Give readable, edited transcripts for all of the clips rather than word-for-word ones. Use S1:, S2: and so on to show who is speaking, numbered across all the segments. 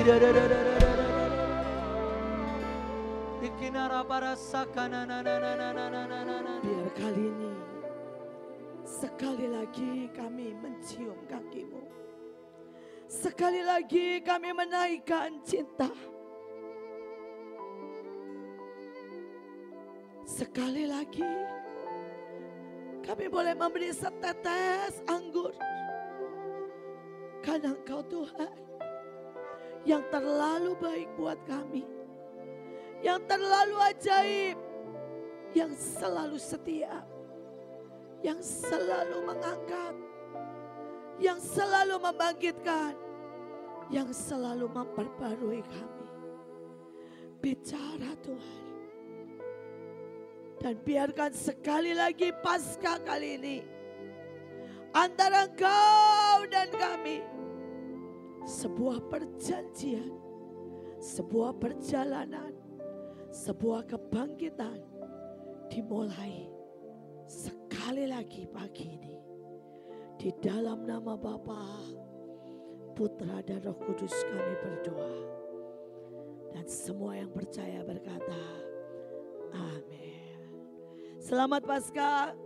S1: Biar kali ini sekali lagi kami mencium kakimu. Sekali lagi kami menaikkan cinta. Sekali lagi kami boleh memberi setetes anggur. Karena Engkau Tuhan yang terlalu baik buat kami. Yang terlalu ajaib. Yang selalu setia. Yang selalu mengangkat. Yang selalu membangkitkan. Yang selalu memperbarui kami. Bicara Tuhan. Dan biarkan sekali lagi pasca kali ini. Antara Engkau dan kami. Sebuah perjanjian. Sebuah perjalanan. Sebuah kebangkitan. Dimulai sekali lagi pagi ini. Di dalam nama Bapa, Putra dan Roh Kudus kami berdoa. Dan semua yang percaya berkata, amin. Selamat Paskah,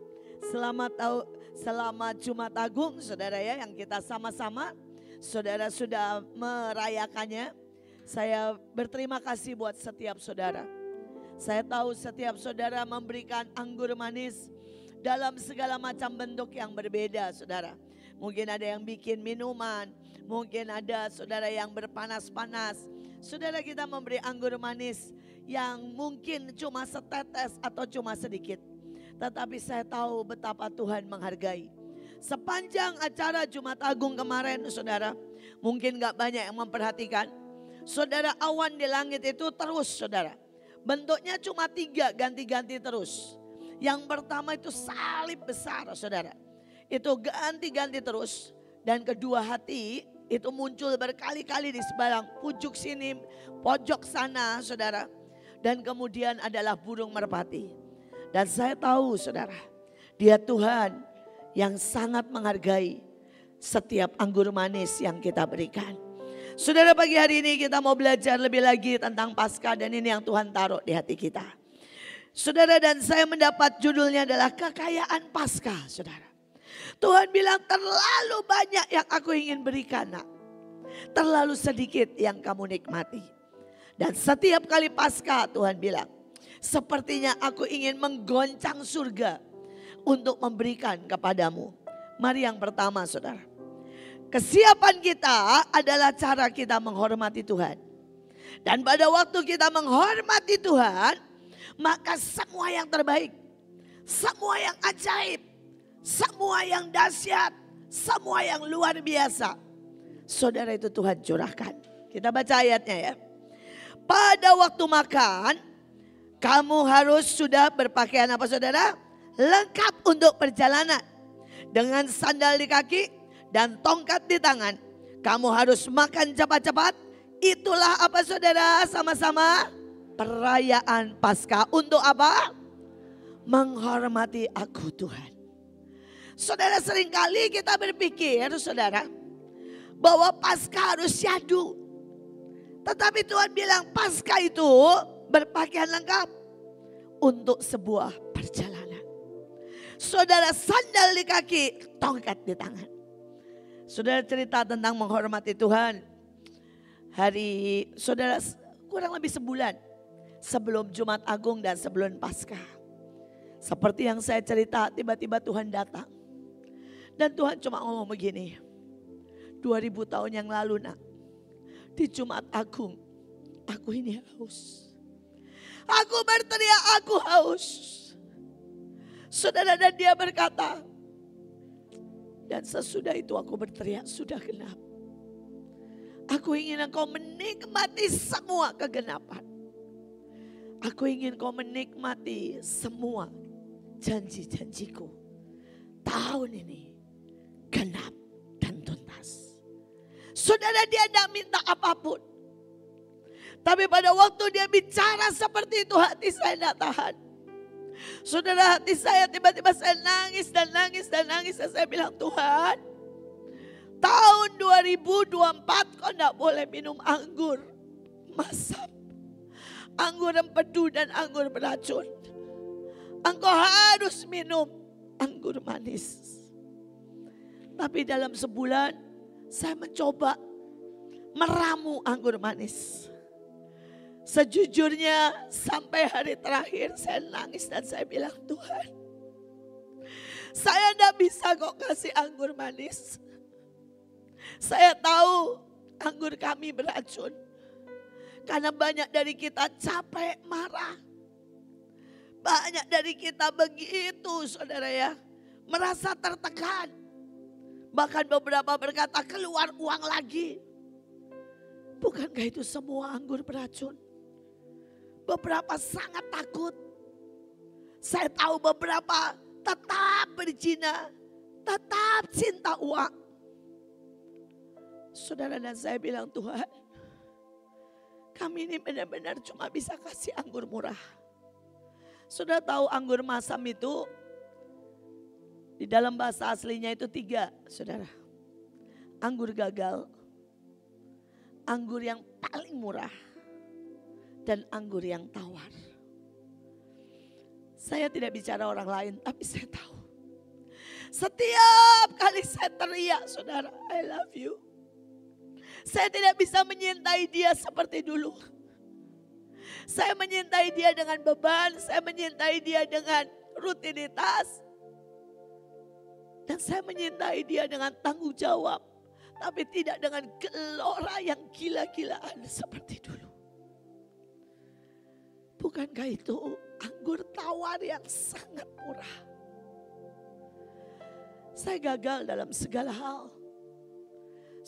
S1: selamat Jumat Agung saudara ya, yang kita sama-sama saudara sudah merayakannya. Saya berterima kasih buat setiap saudara. Saya tahu setiap saudara memberikan anggur manis dalam segala macam bentuk yang berbeda saudara. Mungkin ada yang bikin minuman, mungkin ada saudara yang berpanas-panas. Saudara kita memberi anggur manis yang mungkin cuma setetes atau cuma sedikit. Tetapi saya tahu betapa Tuhan menghargai. Sepanjang acara Jumat Agung kemarin saudara, mungkin gak banyak yang memperhatikan. Saudara, awan di langit itu terus saudara. Bentuknya cuma 3, ganti-ganti terus. Yang pertama itu salib besar saudara. Itu ganti-ganti terus. Dan kedua hati itu muncul berkali-kali di sebelah pucuk sini, pojok sana saudara. Dan kemudian adalah burung merpati. Dan saya tahu saudara, Dia Tuhan yang sangat menghargai setiap anggur manis yang kita berikan. Saudara, pagi hari ini kita mau belajar lebih lagi tentang Paskah dan ini yang Tuhan taruh di hati kita. Saudara, dan saya mendapat judulnya adalah kekayaan Paskah saudara. Tuhan bilang terlalu banyak yang aku ingin berikan nak. Terlalu sedikit yang kamu nikmati. Dan setiap kali Paskah Tuhan bilang, sepertinya aku ingin menggoncang surga untuk memberikan kepadamu. Mari yang pertama saudara. Kesiapan kita adalah cara kita menghormati Tuhan. Dan pada waktu kita menghormati Tuhan, maka semua yang terbaik, semua yang ajaib, semua yang dahsyat, semua yang luar biasa, saudara itu Tuhan curahkan. Kita baca ayatnya ya. Pada waktu makan, kamu harus sudah berpakaian apa saudara? Lengkap untuk perjalanan. Dengan sandal di kaki dan tongkat di tangan. Kamu harus makan cepat-cepat. Itulah apa saudara? Sama-sama perayaan Paskah. Untuk apa? Menghormati aku Tuhan. Saudara, seringkali kita berpikir saudara, bahwa Paskah harus syahdu. Tetapi Tuhan bilang Paskah itu berpakaian lengkap untuk sebuah perjalanan. Saudara, sandal di kaki, tongkat di tangan. Saudara, cerita tentang menghormati Tuhan. Hari saudara kurang lebih sebulan sebelum Jumat Agung dan sebelum Paskah. Seperti yang saya cerita, tiba-tiba Tuhan datang. Dan Tuhan cuma ngomong begini. 2000 tahun yang lalu nak, di Jumat Agung, aku ini haus. Aku berteriak, aku haus. Saudara, dan dia berkata, dan sesudah itu aku berteriak, sudah genap. Aku ingin engkau menikmati semua kegenapan. Aku ingin kau menikmati semua janji-janjiku. Tahun ini genap dan tuntas. Saudara, dia tidak minta apapun. Tapi pada waktu dia bicara seperti itu, hati saya tidak tahan. Saudara, hati saya tiba-tiba saya nangis dan nangis dan nangis. Dan saya bilang, Tuhan, Tahun 2024 kau tidak boleh minum anggur masam, anggur empedu dan anggur beracun. Engkau harus minum anggur manis. Tapi dalam sebulan saya mencoba meramu anggur manis. Sejujurnya sampai hari terakhir saya nangis dan saya bilang, Tuhan, saya tidak bisa kok kasih anggur manis. Saya tahu anggur kami beracun. Karena banyak dari kita capek, marah. Banyak dari kita begitu saudara ya, merasa tertekan. Bahkan beberapa berkata keluar uang lagi. Bukankah itu semua anggur beracun? Beberapa sangat takut. Saya tahu beberapa tetap berzina, tetap cinta uang. Saudara dan saya bilang, Tuhan, kami ini benar-benar cuma bisa kasih anggur murah. Saudara tahu anggur masam itu di dalam bahasa aslinya itu 3, saudara. Anggur gagal, anggur yang paling murah, dan anggur yang tawar. Saya tidak bicara orang lain, tapi saya tahu. Setiap kali saya teriak, saudara, I love you. Saya tidak bisa menyintai dia seperti dulu. Saya menyintai dia dengan beban, saya menyintai dia dengan rutinitas. Dan saya menyintai dia dengan tanggung jawab. Tapi tidak dengan gelora yang gila-gilaan seperti dulu. Bukankah itu anggur tawar yang sangat murah? Saya gagal dalam segala hal.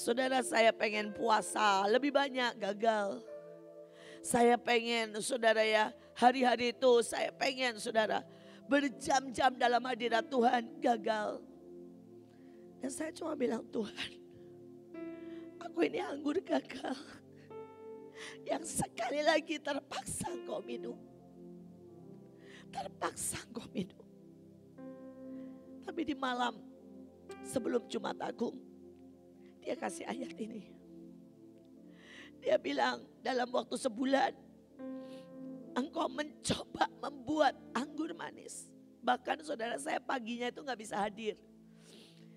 S1: Saudara, saya pengen puasa lebih banyak, gagal. Saya pengen, saudara ya, hari-hari itu saya pengen, saudara, berjam-jam dalam hadirat Tuhan, gagal. Dan saya cuma bilang, Tuhan, aku ini anggur gagal. Yang sekali lagi terpaksa engkau minum. Terpaksa engkau minum. Tapi di malam sebelum Jumat Agung, dia kasih ayat ini. Dia bilang dalam waktu sebulan, engkau mencoba membuat anggur manis. Bahkan saudara saya paginya itu gak bisa hadir.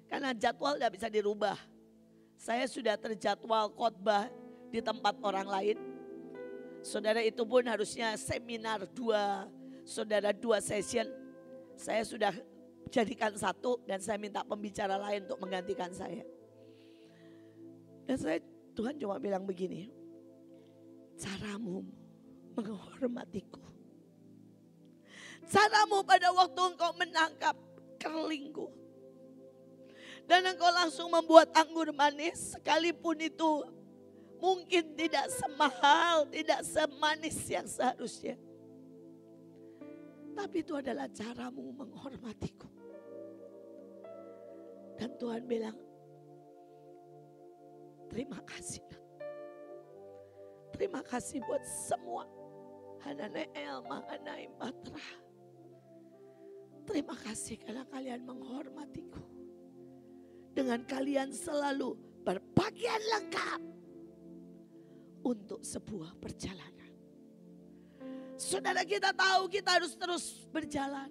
S1: Karena jadwal gak bisa dirubah. Saya sudah terjadwal khotbah di tempat orang lain. Saudara, itu pun harusnya seminar 2 session. Saya sudah jadikan 1 dan saya minta pembicara lain untuk menggantikan saya. Dan Tuhan cuma bilang begini, caramu menghormatiku. Caramu pada waktu engkau menangkap kerlingku. Dan engkau langsung membuat anggur manis, sekalipun itu mungkin tidak semahal, tidak semanis yang seharusnya. Tapi itu adalah caramu menghormatiku. Dan Tuhan bilang, terima kasih. Terima kasih buat semua. Hananeel, Mahanaim, Batra. Terima kasih karena kalian menghormatiku. Dengan kalian selalu berpakaian lengkap untuk sebuah perjalanan. Saudara, kita tahu kita harus terus berjalan.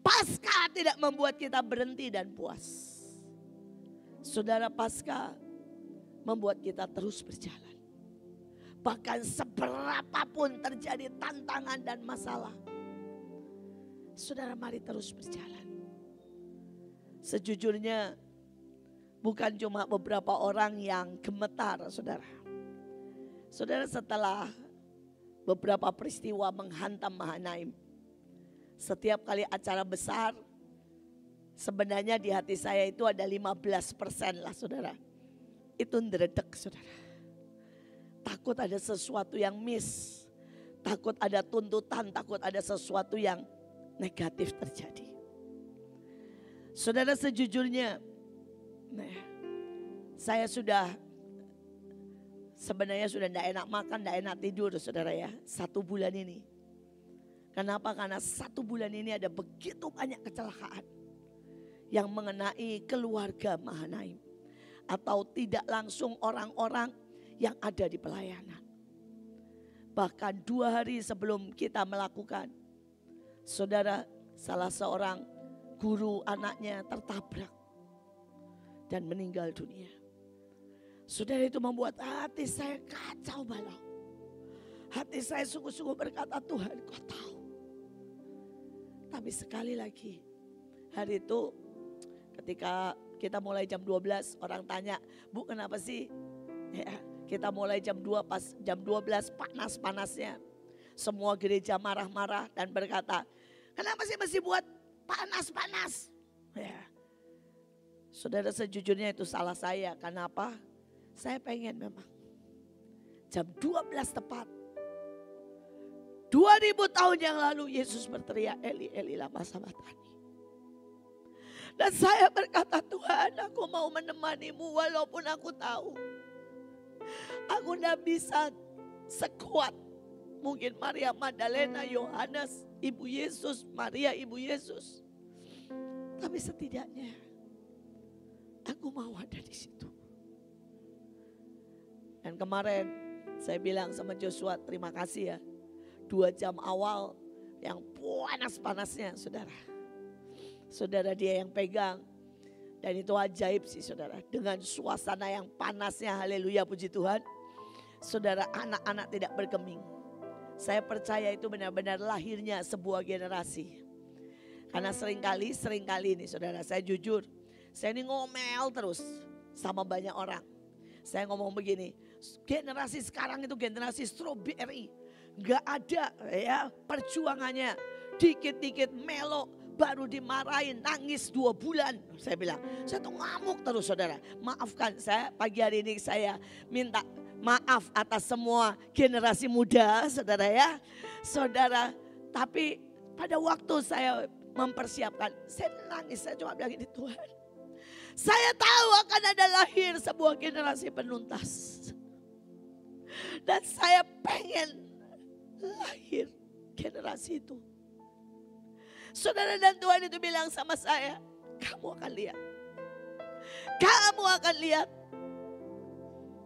S1: Paskah tidak membuat kita berhenti dan puas. Saudara, Paskah membuat kita terus berjalan. Bahkan seberapapun terjadi tantangan dan masalah, saudara, mari terus berjalan. Sejujurnya bukan cuma beberapa orang yang gemetar, saudara. Saudara, setelah beberapa peristiwa menghantam Mahanaim, setiap kali acara besar, sebenarnya di hati saya itu ada 15% lah, saudara. Itu ngeredek, saudara. Takut ada sesuatu yang miss, takut ada tuntutan, takut ada sesuatu yang negatif terjadi. Saudara, sejujurnya, saya sebenarnya sudah tidak enak makan, tidak enak tidur, saudara ya, 1 bulan ini. Kenapa? Karena 1 bulan ini ada begitu banyak kecelakaan yang mengenai keluarga Mahanaim. atau tidak langsung orang-orang yang ada di pelayanan. Bahkan 2 hari sebelum kita melakukan, saudara, salah seorang guru anaknya tertabrak dan meninggal dunia. Saudara, itu membuat hati saya kacau balau. Hati saya sungguh-sungguh berkata, Tuhan Kau tahu. Tapi sekali lagi, hari itu ketika kita mulai jam 12, orang tanya, Bu kenapa sih ya, kita mulai jam 2, pas jam 12 panas-panasnya. Semua gereja marah-marah dan berkata, kenapa sih masih buat panas-panas? Ya. Saudara, sejujurnya itu salah saya. Kenapa? Saya pengen memang jam 12 tepat. 2000 tahun yang lalu Yesus berteriak, Eli, Eli lama sabachthani. Dan saya berkata, Tuhan, aku mau menemanimu walaupun aku tahu aku tidak bisa sekuat mungkin Maria Magdalena, Yohanes, Ibu Yesus, Maria Ibu Yesus. Tapi setidaknya aku mau ada di situ. Dan kemarin saya bilang sama Joshua, terima kasih ya. 2 jam awal yang panas-panasnya, saudara. Saudara, dia yang pegang. Dan itu ajaib sih, saudara. Dengan suasana yang panasnya, haleluya, puji Tuhan. Saudara, anak-anak tidak bergeming. Saya percaya itu benar-benar lahirnya sebuah generasi. Karena seringkali ini, saudara, saya jujur. Saya ini ngomel terus sama banyak orang. Saya ngomong begini, generasi sekarang itu generasi strawberry. Gak ada ya perjuangannya. Dikit-dikit melo, baru dimarahin, nangis 2 bulan. Saya bilang, saya tuh ngamuk terus, saudara. Maafkan saya, pagi hari ini saya minta maaf atas semua generasi muda, saudara ya. Saudara, tapi pada waktu saya mempersiapkan, saya nangis, saya cuma bilang ini, Tuhan, saya tahu akan ada lahir sebuah generasi penuntas. Dan saya pengen lahir generasi itu. Saudara, dan Tuhan itu bilang sama saya, kamu akan lihat. Kamu akan lihat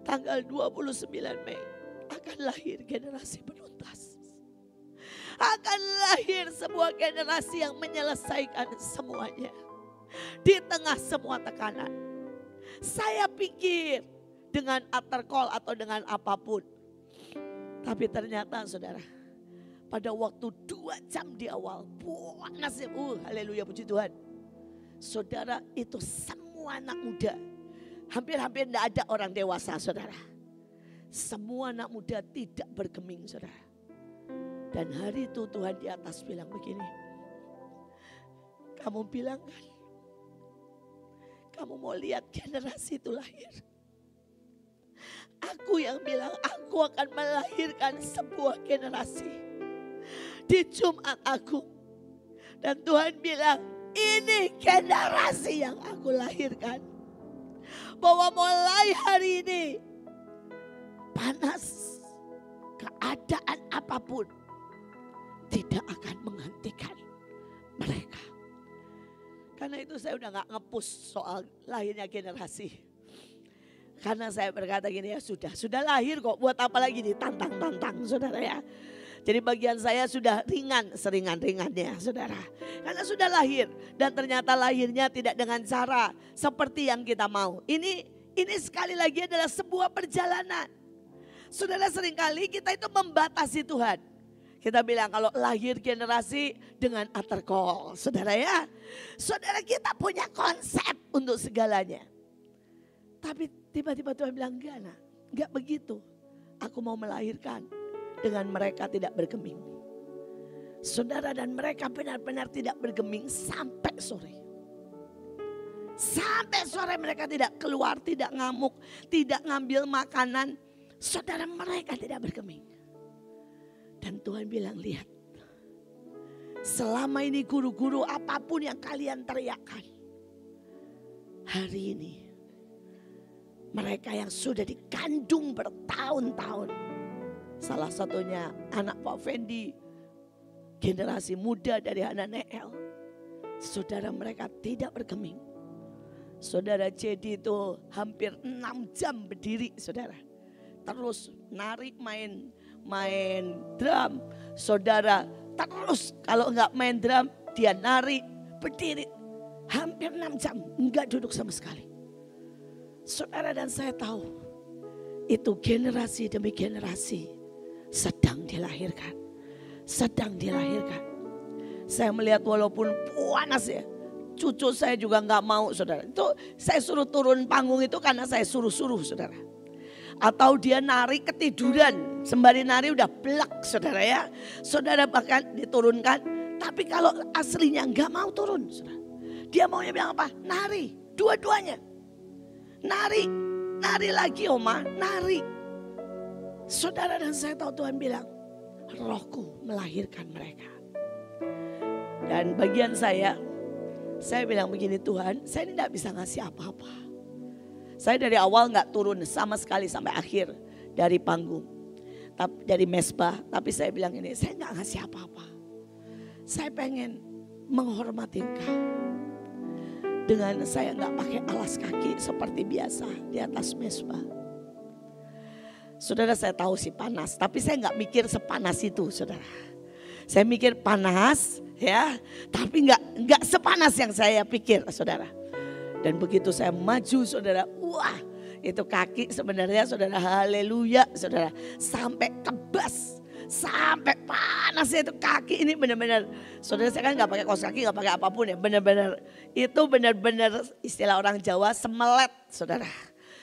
S1: tanggal 29 Mei akan lahir generasi penuntas. Akan lahir sebuah generasi yang menyelesaikan semuanya. Di tengah semua tekanan. Saya pikir dengan aftercall atau dengan apapun. Tapi ternyata, saudara, pada waktu 2 jam di awal, panasnya, haleluya, puji Tuhan. Saudara, itu semua anak muda. Hampir-hampir tidak ada orang dewasa, saudara. Semua anak muda tidak bergeming, saudara. Dan hari itu Tuhan di atas bilang begini. Kamu bilang kan, kamu mau lihat generasi itu lahir. Aku yang bilang aku akan melahirkan sebuah generasi di Jumat Agung. Dan Tuhan bilang, ini generasi yang aku lahirkan. Bahwa mulai hari ini, panas, keadaan apapun tidak akan menghentikan mereka. Karena itu saya udah gak nge-push soal lahirnya generasi. Karena saya berkata gini, ya sudah lahir kok, buat apa lagi ditantang-tantang, saudara ya. Jadi bagian saya sudah ringan, seringan-ringannya, saudara. Karena sudah lahir dan ternyata lahirnya tidak dengan cara seperti yang kita mau. Ini sekali lagi adalah sebuah perjalanan. Saudara, seringkali kita itu membatasi Tuhan. Kita bilang kalau lahir generasi dengan aftercall, saudara ya. Saudara, kita punya konsep untuk segalanya. Tapi tiba-tiba Tuhan bilang, enggak begitu. Aku mau melahirkan dengan mereka tidak bergeming. Saudara, dan mereka benar-benar tidak bergeming sampai sore. Sampai sore mereka tidak keluar, tidak ngamuk, tidak ngambil makanan. Saudara, mereka tidak bergeming. Dan Tuhan bilang, lihat. Selama ini guru-guru apapun yang kalian teriakkan. Hari ini. Mereka yang sudah dikandung bertahun-tahun. Salah satunya anak Pak Fendi. Generasi muda dari anak Neel. Saudara, mereka tidak bergeming. Saudara Jadi itu hampir 6 jam berdiri saudara. Terus nari main drum. Saudara terus kalau enggak main drum dia nari berdiri. Hampir 6 jam enggak duduk sama sekali. Saudara dan saya tahu itu generasi demi generasi sedang dilahirkan. Sedang dilahirkan. Saya melihat walaupun panas ya. Cucu saya juga nggak mau saudara. Itu saya suruh turun panggung itu karena saya suruh-suruh saudara. Atau dia nari ketiduran. Sembari nari udah belak saudara ya. Saudara bahkan diturunkan. Tapi kalau aslinya nggak mau turun saudara. Dia maunya bilang apa? Nari. Dua-duanya. Nari. Nari lagi Oma. Nari. Saudara dan saya tahu Tuhan bilang. Rohku melahirkan mereka. Dan bagian saya bilang begini, Tuhan, saya ini tidak bisa ngasih apa-apa. Saya dari awal gak turun sama sekali sampai akhir dari panggung. Dari mesbah, tapi saya bilang ini, saya gak ngasih apa-apa. Saya pengen menghormati Engkau. Dengan saya gak pakai alas kaki seperti biasa di atas mesbah. Saudara saya tahu sih panas, tapi saya gak mikir sepanas itu saudara. Saya mikir panas ya, tapi nggak sepanas yang saya pikir saudara. Dan begitu saya maju saudara, wah itu kaki sebenarnya saudara, haleluya saudara. Sampai kebas, sampai panasnya itu kaki ini benar-benar. Saudara saya kan nggak pakai kaos kaki, nggak pakai apapun ya, benar-benar. Itu benar-benar istilah orang Jawa semelet saudara.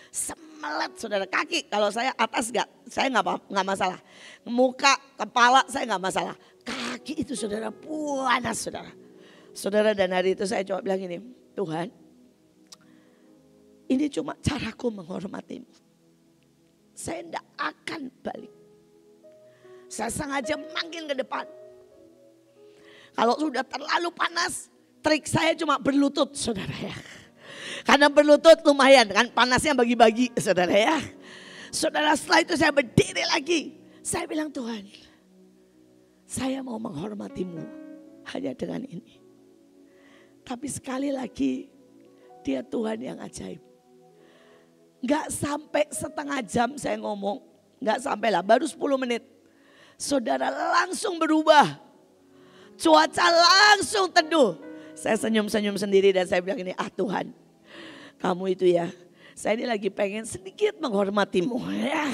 S1: Semelet saudara, kaki kalau saya atas saya nggak masalah. Muka, kepala saya nggak masalah. Kaki itu saudara panas saudara. Saudara dan hari itu saya coba bilang ini, Tuhan ini cuma caraku menghormatimu. Saya tidak akan balik. Saya sengaja manggil ke depan. Kalau sudah terlalu panas, trik saya cuma berlutut saudara ya. Karena berlutut lumayan kan, panasnya bagi-bagi saudara ya. Saudara setelah itu saya berdiri lagi. Saya bilang Tuhan, saya mau menghormatimu hanya dengan ini. Tapi sekali lagi dia Tuhan yang ajaib. Gak sampai setengah jam saya ngomong. Gak sampai lah, baru 10 menit. Saudara langsung berubah. Cuaca langsung teduh. Saya senyum-senyum sendiri dan saya bilang ini, Tuhan, kamu itu ya, saya ini lagi pengen sedikit menghormatimu. Ya,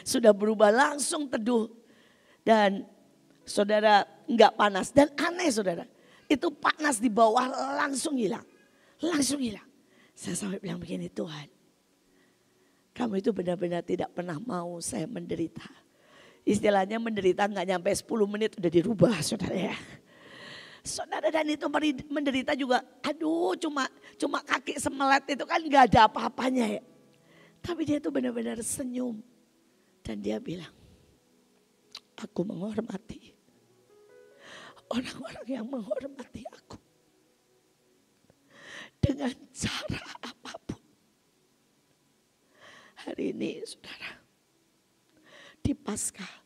S1: sudah berubah langsung teduh. Dan saudara enggak panas dan aneh saudara. Itu panas di bawah langsung hilang. Langsung hilang. Saya sampai bilang begini, Tuhan, kamu itu benar-benar tidak pernah mau saya menderita. Istilahnya menderita enggak nyampe 10 menit udah dirubah saudara ya. Saudara dan itu menderita juga, aduh cuma kaki semelet itu kan enggak ada apa-apanya ya. Tapi dia itu benar-benar senyum. Dan dia bilang, aku menghormati orang-orang yang menghormati aku. Dengan cara apapun. Hari ini saudara, di Paskah,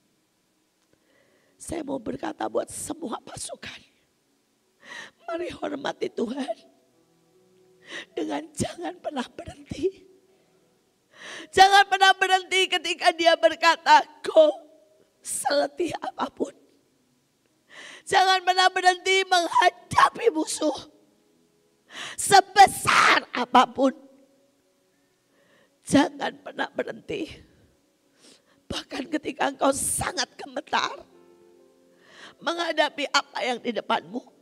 S1: saya mau berkata buat semua pasukan. Mari hormati Tuhan. Dengan jangan pernah berhenti. Jangan pernah berhenti ketika dia berkata, go, seletih apapun. Jangan pernah berhenti menghadapi musuh. Sebesar apapun. Jangan pernah berhenti. Bahkan ketika engkau sangat gemetar. Menghadapi apa yang di depanmu.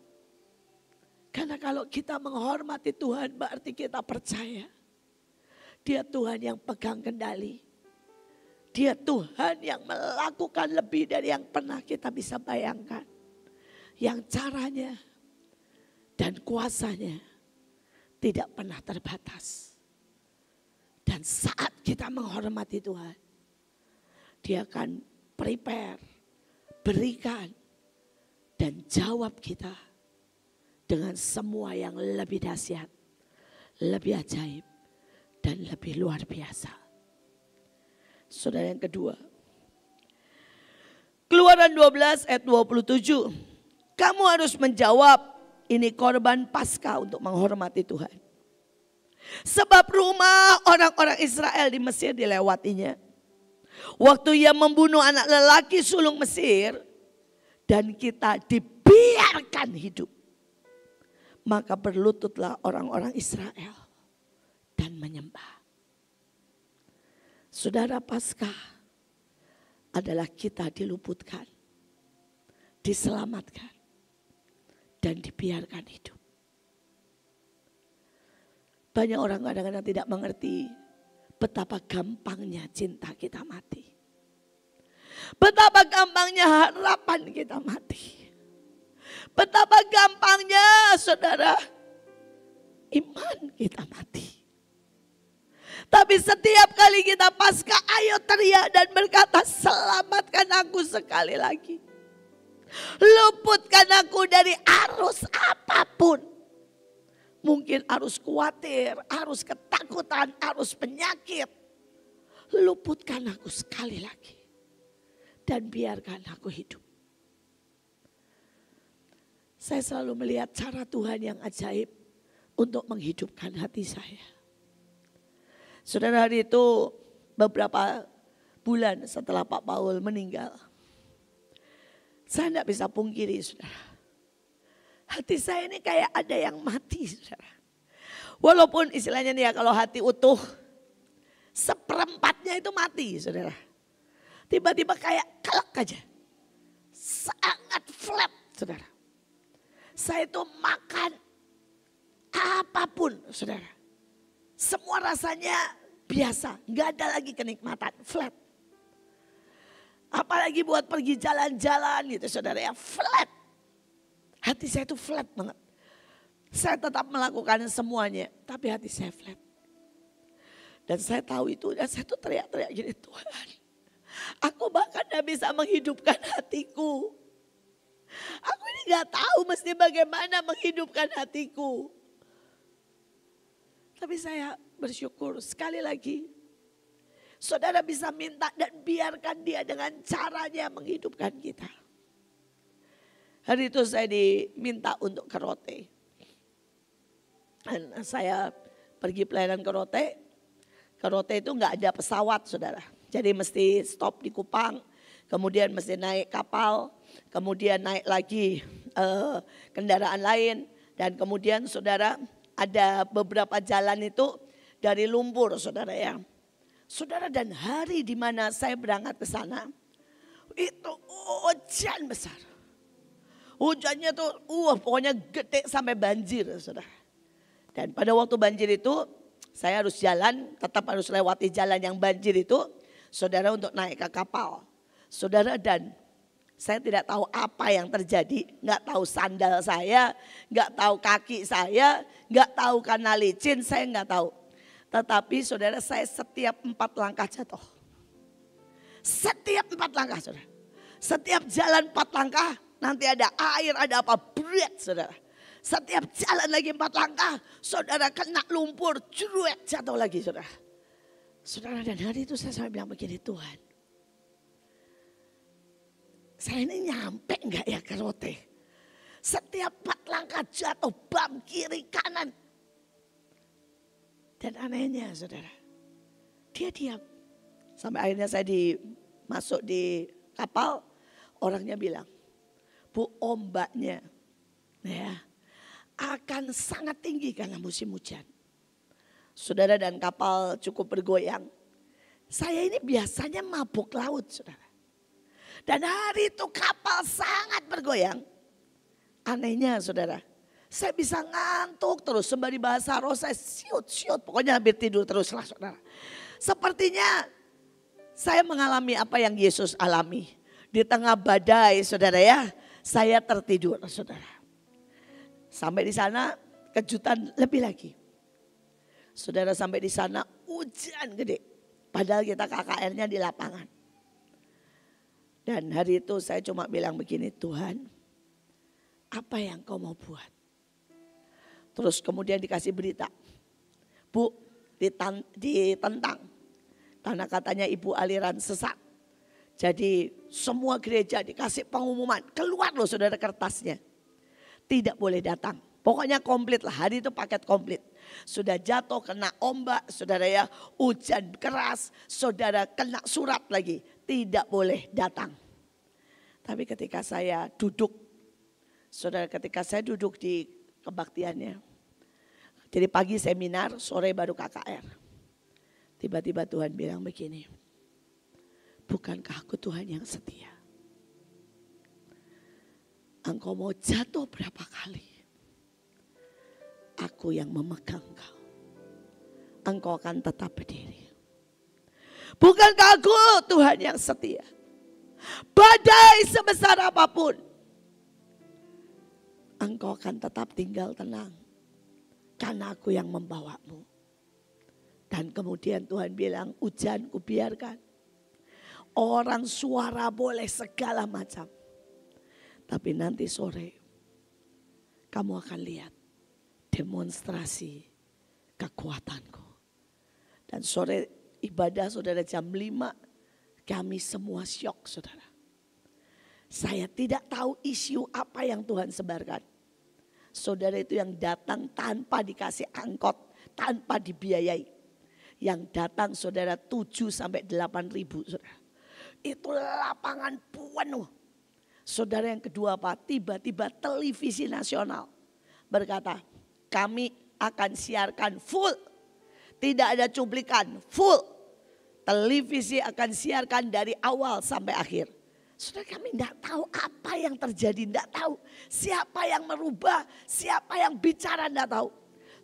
S1: Karena kalau kita menghormati Tuhan berarti kita percaya. Dia Tuhan yang pegang kendali. Dia Tuhan yang melakukan lebih dari yang pernah kita bisa bayangkan. Yang caranya dan kuasanya tidak pernah terbatas. Dan saat kita menghormati Tuhan, dia akan prepare, berikan dan jawab kita dengan semua yang lebih dahsyat, lebih ajaib dan lebih luar biasa. Saudara yang kedua, Keluaran 12 ayat 27. Kamu harus menjawab, ini korban Paskah untuk menghormati Tuhan. Sebab rumah orang-orang Israel di Mesir dilewatinya. Waktu ia membunuh anak lelaki sulung Mesir dan kita dibiarkan hidup. Maka berlututlah orang-orang Israel dan menyembah. Saudara, Paskah adalah kita diluputkan, diselamatkan, dan dibiarkan hidup. Banyak orang kadang-kadang tidak mengerti betapa gampangnya cinta kita mati. Betapa gampangnya harapan kita mati. Betapa gampangnya saudara iman kita mati. Tapi setiap kali kita Paskah, ayo teriak dan berkata, selamatkan aku sekali lagi. Luputkan aku dari arus apapun. Mungkin arus khawatir, arus ketakutan, arus penyakit. Luputkan aku sekali lagi. Dan biarkan aku hidup. Saya selalu melihat cara Tuhan yang ajaib untuk menghidupkan hati saya. Saudara, hari itu beberapa bulan setelah Pak Paul meninggal. Saya tidak bisa pungkiri, saudara. Hati saya ini kayak ada yang mati, saudara. Walaupun istilahnya nih ya, kalau hati utuh, seperempatnya itu mati, saudara. Tiba-tiba kayak kelak aja. Sangat flat, saudara. Saya itu makan apapun, saudara. Semua rasanya biasa, nggak ada lagi kenikmatan, flat. Apalagi buat pergi jalan-jalan gitu saudara ya, flat. Hati saya itu flat banget. Saya tetap melakukan semuanya, tapi hati saya flat. Dan saya tahu itu, dan saya tuh teriak-teriak gini, Tuhan, aku bahkan gak bisa menghidupkan hatiku. Aku ini gak tahu mesti bagaimana menghidupkan hatiku. Tapi saya bersyukur sekali lagi. Saudara bisa minta dan biarkan dia dengan caranya menghidupkan kita. Hari itu saya diminta untuk ke Rote. Dan saya pergi pelayanan ke Rote. Ke Rote itu nggak ada pesawat saudara. Jadi mesti stop di Kupang. Kemudian mesti naik kapal. Kemudian naik lagi kendaraan lain. Dan kemudian saudara ada beberapa jalan itu dari lumpur saudara ya. Saudara, dan hari di mana saya berangkat ke sana itu hujan besar. Hujannya tuh pokoknya gede sampai banjir saudara. Dan pada waktu banjir itu saya harus jalan, tetap harus lewati jalan yang banjir itu saudara untuk naik ke kapal. Saudara, dan saya tidak tahu apa yang terjadi, nggak tahu sandal saya, nggak tahu kaki saya, nggak tahu karena licin, saya nggak tahu. Tetapi saudara, saya setiap 4 langkah jatuh. Setiap 4 langkah saudara. Setiap jalan 4 langkah, nanti ada air, ada apa, break saudara. Setiap jalan lagi 4 langkah, saudara kena lumpur, jeruet, jatuh lagi saudara. Saudara, dan hari itu saya sampai bilang begini, Tuhan, saya ini nyampe enggak ya ke Rote? Setiap 4 langkah jatuh, bam, kiri, kanan. Dan anehnya saudara, dia diam. Sampai akhirnya saya masuk di kapal, orangnya bilang, Bu, ombaknya ya, akan sangat tinggi karena musim hujan. Saudara, dan kapal cukup bergoyang. Saya ini biasanya mabuk laut saudara. Dan hari itu kapal sangat bergoyang. Anehnya saudara, saya bisa ngantuk terus, sembari bahasa roh saya siut-siut, pokoknya hampir tidur terus lah saudara. Sepertinya saya mengalami apa yang Yesus alami. Di tengah badai saudara ya, saya tertidur saudara. Sampai di sana kejutan lebih lagi. Saudara, sampai di sana hujan gede. Padahal kita KKR-nya di lapangan. Dan hari itu saya cuma bilang begini, Tuhan, apa yang kau mau buat? Terus kemudian dikasih berita, Bu, ditentang. Karena katanya ibu aliran sesat. Jadi semua gereja dikasih pengumuman, keluar loh saudara kertasnya. Tidak boleh datang. Pokoknya komplit lah, hari itu paket komplit. Sudah jatuh kena ombak, saudara ya, hujan keras, saudara kena surat lagi, tidak boleh datang. Tapi ketika saya duduk, saudara, ketika saya duduk di kebaktiannya, jadi pagi seminar, sore baru KKR. Tiba-tiba Tuhan bilang begini, bukankah aku Tuhan yang setia? Engkau mau jatuh berapa kali, aku yang memegang kau. Engkau akan tetap berdiri. Bukankah aku Tuhan yang setia? Badai sebesar apapun, engkau akan tetap tinggal tenang. Karena aku yang membawamu. Dan kemudian Tuhan bilang, hujan kubiarkan. Orang suara boleh segala macam. Tapi nanti sore kamu akan lihat demonstrasi kekuatanku. Dan sore ibadah saudara jam 5 kami semua syok saudara. Saya tidak tahu isu apa yang Tuhan sebarkan. Saudara itu yang datang tanpa dikasih angkot, tanpa dibiayai. Yang datang saudara 7 sampai 8 ribu saudara. Itu lapangan penuh. Saudara yang kedua apa? Tiba-tiba televisi nasional berkata, kami akan siarkan full. Tidak ada cuplikan, full. Televisi akan siarkan dari awal sampai akhir. Saudara, kami tidak tahu apa yang terjadi, tidak tahu siapa yang merubah, siapa yang bicara, tidak tahu.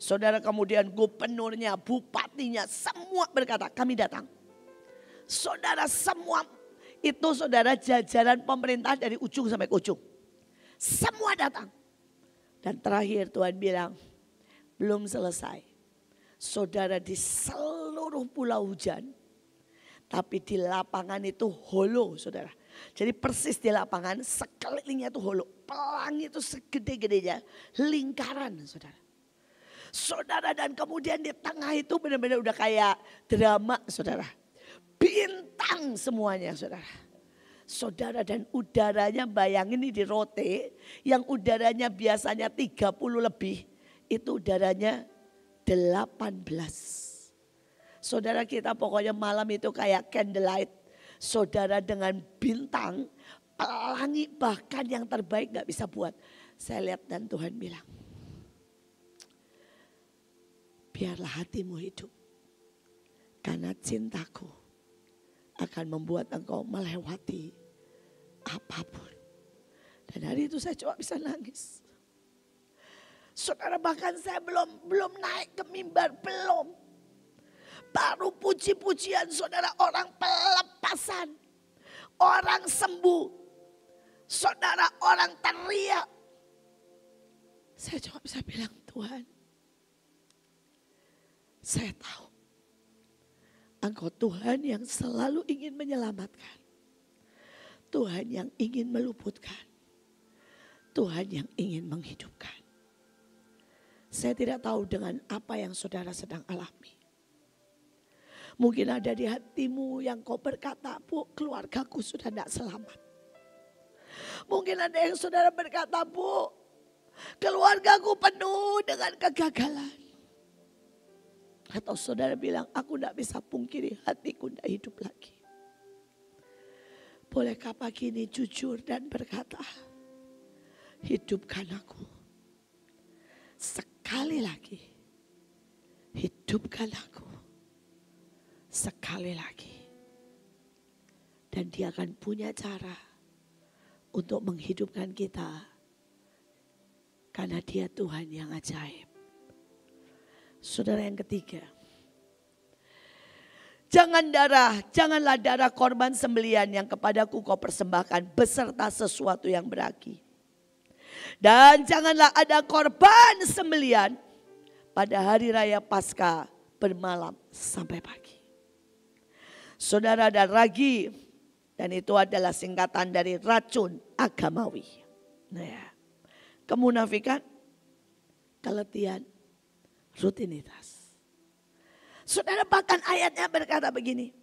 S1: Saudara, kemudian gubernurnya, bupatinya, semua berkata kami datang. Saudara, semua itu saudara jajaran pemerintah dari ujung sampai ke ujung. Semua datang. Dan terakhir Tuhan bilang, belum selesai. Saudara, di seluruh pulau hujan, tapi di lapangan itu holo saudara. Jadi persis di lapangan sekelilingnya itu holo. Pelangi itu segede-gedenya, lingkaran saudara. Saudara, dan kemudian di tengah itu benar-benar udah kayak drama saudara. Bintang semuanya saudara. Saudara, dan udaranya bayangin ini di Rote yang udaranya biasanya 30 lebih. Itu udaranya 18. Saudara, kita pokoknya malam itu kayak candlelight. Saudara, dengan bintang, pelangi, bahkan yang terbaik gak bisa buat. Saya lihat dan Tuhan bilang, biarlah hatimu hidup. Karena cintaku akan membuat engkau melewati apapun. Dan hari itu saya cuma bisa nangis. Saudara, bahkan saya belum naik ke mimbar, belum. Baru puji-pujian saudara, orang pelepasan, orang sembuh. Saudara, orang teriak. Saya cuma bisa bilang, Tuhan, saya tahu Engkau Tuhan yang selalu ingin menyelamatkan. Tuhan yang ingin meluputkan. Tuhan yang ingin menghidupkan. Saya tidak tahu dengan apa yang saudara sedang alami. Mungkin ada di hatimu yang kau berkata, Bu, keluargaku sudah tidak selamat. Mungkin ada yang saudara berkata, Bu, keluargaku penuh dengan kegagalan. Atau saudara bilang, aku tidak bisa pungkiri hatiku tidak hidup lagi. Bolehkah pagi ini jujur dan berkata, hidupkan aku. Sekali lagi, hidupkan aku. Sekali lagi. Dan dia akan punya cara untuk menghidupkan kita. Karena dia Tuhan yang ajaib. Saudara, yang ketiga. Janganlah darah korban sembelian yang kepadaku kau persembahkan beserta sesuatu yang beragi. Dan janganlah ada korban sembelian pada hari raya Paskah bermalam sampai pagi. Saudara, ada ragi, dan itu adalah singkatan dari racun agamawi. Nah ya, kemunafikan, keletihan, rutinitas. Saudara, bahkan ayatnya berkata begini,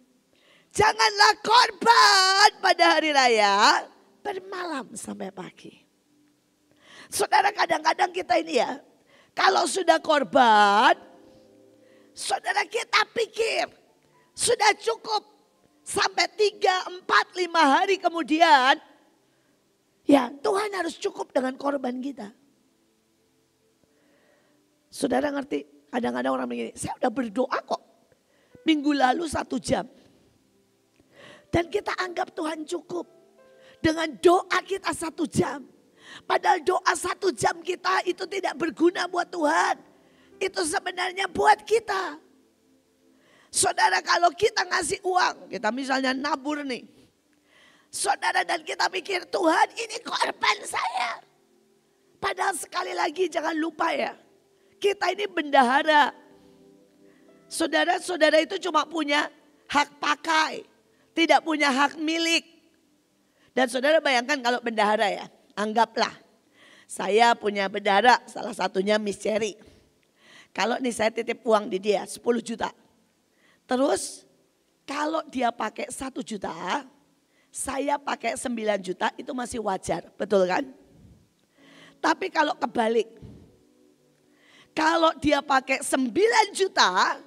S1: janganlah korban pada hari raya bermalam sampai pagi. Saudara, kadang-kadang kita ini ya, kalau sudah korban Saudara, kita pikir sudah cukup sampai 3, 4, 5 hari kemudian. Ya, Tuhan harus cukup dengan korban kita. Saudara ngerti, kadang-kadang orang begini, saya udah berdoa kok. Minggu lalu 1 jam. Dan kita anggap Tuhan cukup. Dengan doa kita 1 jam. Padahal doa 1 jam kita itu tidak berguna buat Tuhan. Itu sebenarnya buat kita. Saudara, kalau kita ngasih uang, kita misalnya nabur nih. Saudara, dan kita pikir Tuhan ini korban saya. Padahal sekali lagi jangan lupa ya. Kita ini bendahara. Saudara-saudara itu cuma punya hak pakai. Tidak punya hak milik. Dan saudara bayangkan kalau bendahara ya. Anggaplah saya punya bendahara, salah satunya Miss Cherry. Kalau nih saya titip uang di dia 10 juta. Terus kalau dia pakai 1 juta, saya pakai 9 juta itu masih wajar, betul kan? Tapi kalau kebalik, kalau dia pakai 9 juta,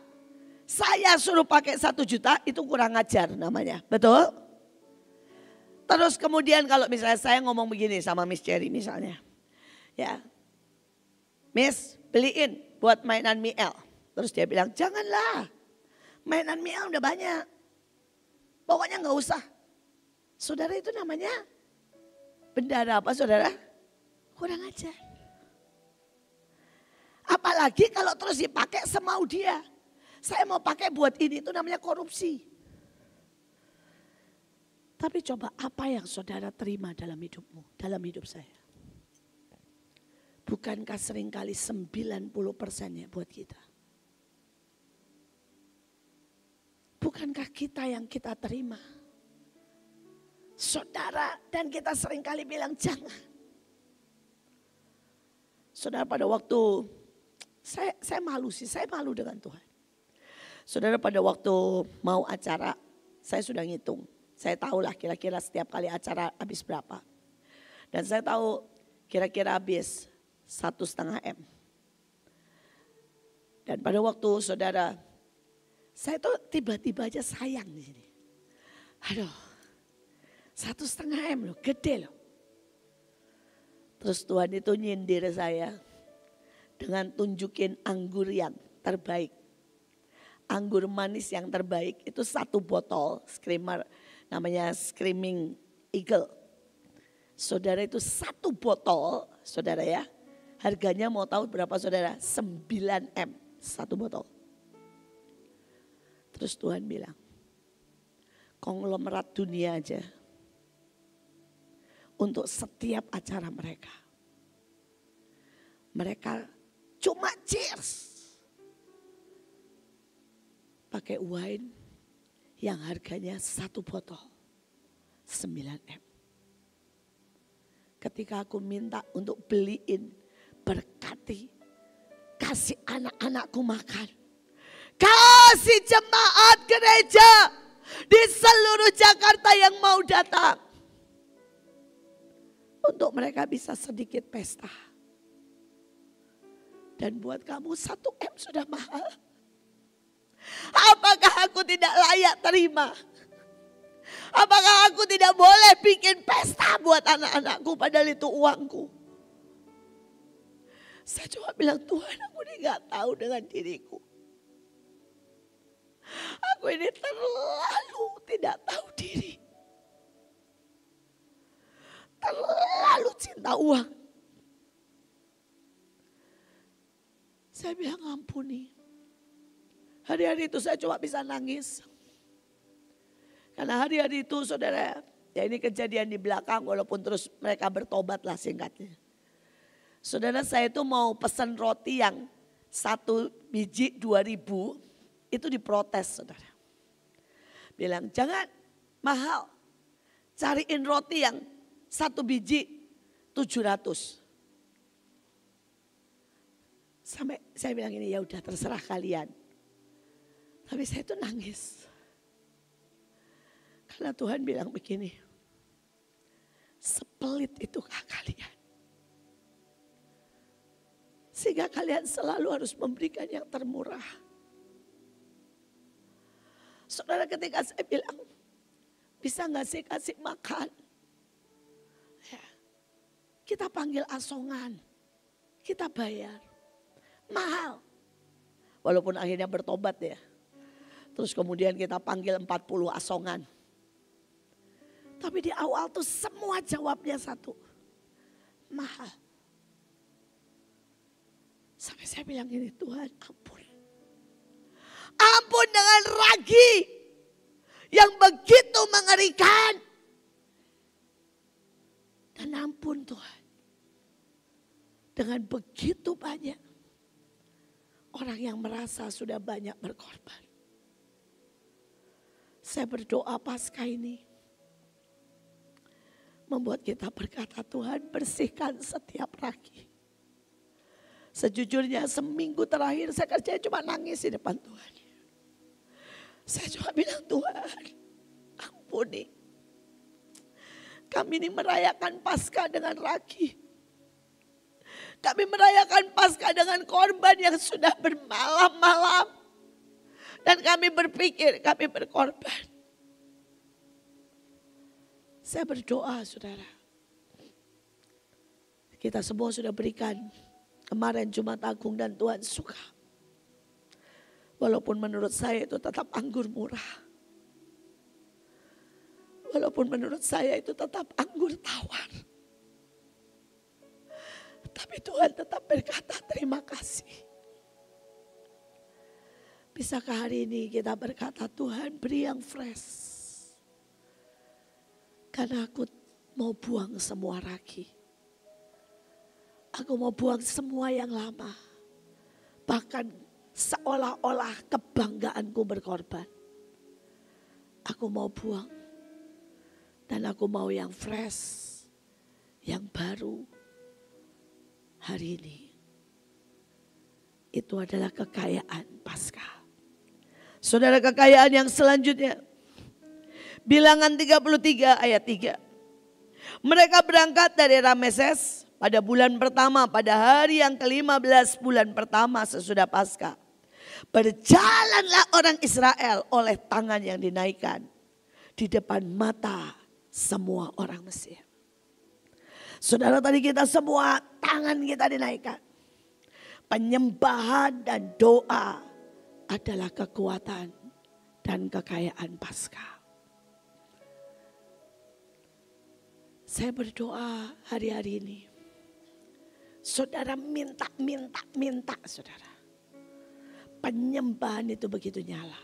S1: saya suruh pakai 1 juta itu kurang ajar namanya, betul? Terus kemudian kalau misalnya saya ngomong begini sama Miss Cherry misalnya. Ya, Miss beliin buat mainan Miel. Terus dia bilang janganlah, mainan Miel udah banyak. Pokoknya gak usah. Saudara, itu namanya bendahara apa saudara? Kurang ajar. Apalagi kalau terus dipakai semau dia. Saya mau pakai buat ini, itu namanya korupsi. Tapi coba apa yang saudara terima dalam hidupmu, dalam hidup saya? Bukankah seringkali 90%-nya buat kita? Bukankah kita yang kita terima? Saudara, dan kita seringkali bilang jangan. Saudara, pada waktu saya malu sih, saya malu dengan Tuhan. Saudara, pada waktu mau acara, saya sudah ngitung. Saya tahulah kira-kira setiap kali acara habis berapa. Dan saya tahu kira-kira habis 1,5 M. Dan pada waktu saudara, saya tuh tiba-tiba aja sayang di sini. Aduh, 1,5 M loh, gede loh. Terus Tuhan itu nyindir saya dengan tunjukin anggur yang terbaik. Anggur manis yang terbaik itu 1 botol Screamer, namanya Screaming Eagle. Saudara, itu 1 botol, saudara ya. Harganya mau tahu berapa saudara? 9 M 1 botol. Terus Tuhan bilang, konglomerat dunia aja. Untuk setiap acara mereka. Mereka cuma cheers. Pakai wine yang harganya 1 botol 9 M. Ketika aku minta untuk beliin, berkati, kasih anak-anakku makan. Kasih jemaat gereja di seluruh Jakarta yang mau datang. Untuk mereka bisa sedikit pesta. Dan buat kamu 1 M sudah mahal. Apakah aku tidak layak terima? Apakah aku tidak boleh bikin pesta buat anak-anakku padahal itu uangku? Saya cuma bilang, Tuhan, aku ini gak tahu dengan diriku. Aku ini terlalu tidak tahu diri. Terlalu cinta uang. Saya bilang ampuni. Hari-hari itu saya cuma bisa nangis. Karena hari-hari itu saudara, ya ini kejadian di belakang walaupun terus mereka bertobat lah singkatnya. Saudara, saya itu mau pesan roti yang 1 biji 2.000, itu diprotes saudara. Bilang jangan, mahal. Cariin roti yang 1 biji 700. Sampai saya bilang ini, ya udah terserah kalian. Tapi saya itu nangis. Karena Tuhan bilang begini, sepelit itukah kalian? Sehingga kalian selalu harus memberikan yang termurah. Saudara, ketika saya bilang, bisa gak sih kasih makan? Ya. Kita panggil asongan, kita bayar. Mahal. Walaupun akhirnya bertobat ya. Terus kemudian kita panggil 40 asongan. Tapi di awal tuh semua jawabnya satu. Mahal. Sampai saya bilang gini, Tuhan ampun. Ampun dengan ragi yang begitu mengerikan. Dan ampun Tuhan. Dengan begitu banyak orang yang merasa sudah banyak berkorban. Saya berdoa Paskah ini membuat kita berkata, Tuhan bersihkan setiap ragi. Sejujurnya seminggu terakhir saya kerja cuma nangis di depan Tuhan. Saya cuma bilang, Tuhan ampuni. Kami ini merayakan Paskah dengan ragi. Kami merayakan Paskah dengan korban yang sudah bermalam-malam. Dan kami berpikir kami berkorban. Saya berdoa saudara. Kita semua sudah berikan kemarin Jumat Agung dan Tuhan suka. Walaupun menurut saya itu tetap anggur murah. Walaupun menurut saya itu tetap anggur tawar. Tapi Tuhan tetap berkata terima kasih. Bisakah hari ini kita berkata Tuhan beri yang fresh. Karena aku mau buang semua ragi. Aku mau buang semua yang lama. Bahkan seolah-olah kebanggaanku berkorban. Aku mau buang. Dan aku mau yang fresh. Yang baru. Hari ini. Itu adalah kekayaan Paskah. Saudara, kekayaan yang selanjutnya. Bilangan 33 ayat 3. Mereka berangkat dari Rameses pada bulan pertama, pada hari yang ke-15 bulan pertama sesudah Paskah. Berjalanlah orang Israel oleh tangan yang dinaikkan di depan mata semua orang Mesir. Saudara, tadi kita semua tangan kita dinaikkan. Penyembahan dan doa adalah kekuatan dan kekayaan Paskah. Saya berdoa hari-hari ini. Saudara minta saudara. Penyembahan itu begitu nyala.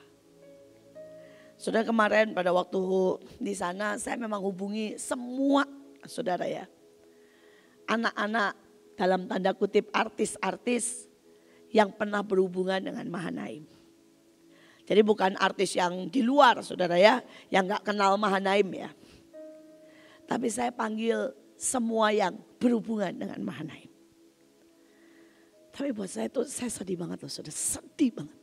S1: Saudara, kemarin pada waktu di sana saya memang hubungi semua saudara ya. Anak-anak dalam tanda kutip artis-artis yang pernah berhubungan dengan Mahanaim. Jadi bukan artis yang di luar saudara ya. Yang gak kenal Mahanaim ya. Tapi saya panggil semua yang berhubungan dengan Mahanaim. Tapi buat saya itu saya sedih banget loh saudara. Sedih banget.